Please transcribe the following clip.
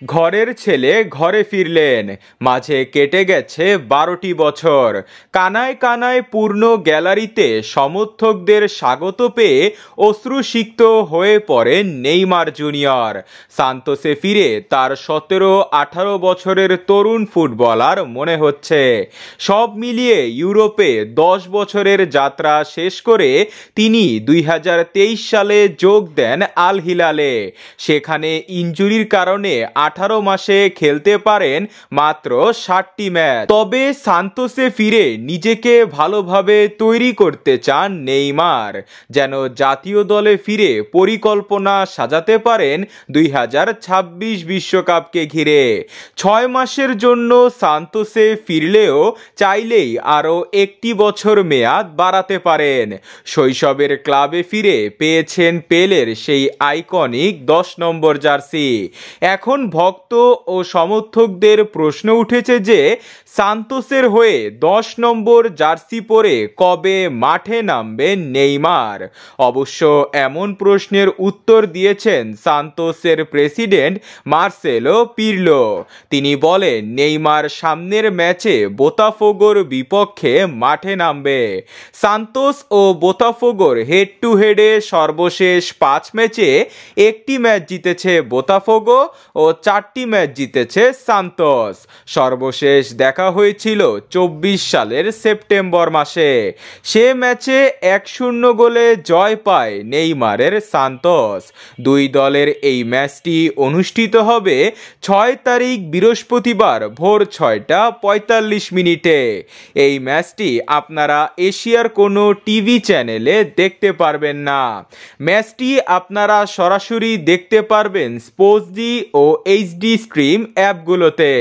ঘরের ছেলে ঘরে ফিরলেন, মাঝে কেটে গেছে 12টি বছর। কানায় কানায় পূর্ণ গ্যালারিতে সমর্থকদের স্বাগত পেয়ে অশ্রুসিক্ত হয়ে পড়েন নেইমার জুনিয়র। সান্তোসে ফিরে তার 17-18 বছরের তরুণ ফুটবলার মনে হচ্ছে। সব মিলিয়ে ইউরোপে 10 বছরের যাত্রা শেষ করে তিনি 2023 সালে যোগ দেন আল হিলালে। সেখানে ইনজুরির কারণে 18 মাসে খেলতে পারেন মাত্র 60টি ম্যাচ। তবে সান্তোসে ফিরে নিজেকে ভালোভাবে তৈরি করতে চান নেইমার, যেন জাতীয় দলে ফিরে পরিকল্পনা সাজাতে পারেন 2026 বিশ্বকাপকে ঘিরে। 6 মাসের জন্য সান্তোসে ফিরলেও চাইলেই আরও 1টি বছর মেয়াদ বাড়াতে পারেন। শৈশবের ক্লাবে ফিরে পেয়েছেন পেলের সেই আইকনিক 10 নম্বর জার্সি। এখন ভক্ত ও সমর্থকদের প্রশ্ন উঠেছে যে সান্তোসের হয়ে 10 নম্বর জার্সি পরে কবে মাঠে নামবেন নেইমার। অবশ্য এমন প্রশ্নের উত্তর দিয়েছেন সান্তোসের প্রেসিডেন্ট মার্সেলো পিরলো। তিনি বলেন, নেইমার সামনের ম্যাচে বোতাফোগোর বিপক্ষে মাঠে নামবে। সান্তোস ও বোতাফোগোর হেড টু হেডে সর্বশেষ 5 ম্যাচে 1টি ম্যাচ জিতেছে বোতাফোগো ও 4টি ম্যাচ জিতেছে সান্তোস। সর্বশেষ দেখা হয়েছিল 24 সালের সেপ্টেম্বর মাসে। সে ম্যাচে 1-0 গোলে জয় পায় নেইমারের সান্তোস। দুই দলের এই ম্যাচটি অনুষ্ঠিত হবে 6 তারিখ বৃহস্পতিবার ভোর 6টা 45 মিনিটে। এই ম্যাচটি আপনারা এশিয়ার কোনো টিভি চ্যানেলে দেখতে পারবেন না। ম্যাচটি আপনারা সরাসরি দেখতে পারবেন স্পোর্টসডি ও এইচডি স্ট্রিম অ্যাপগুলোতে।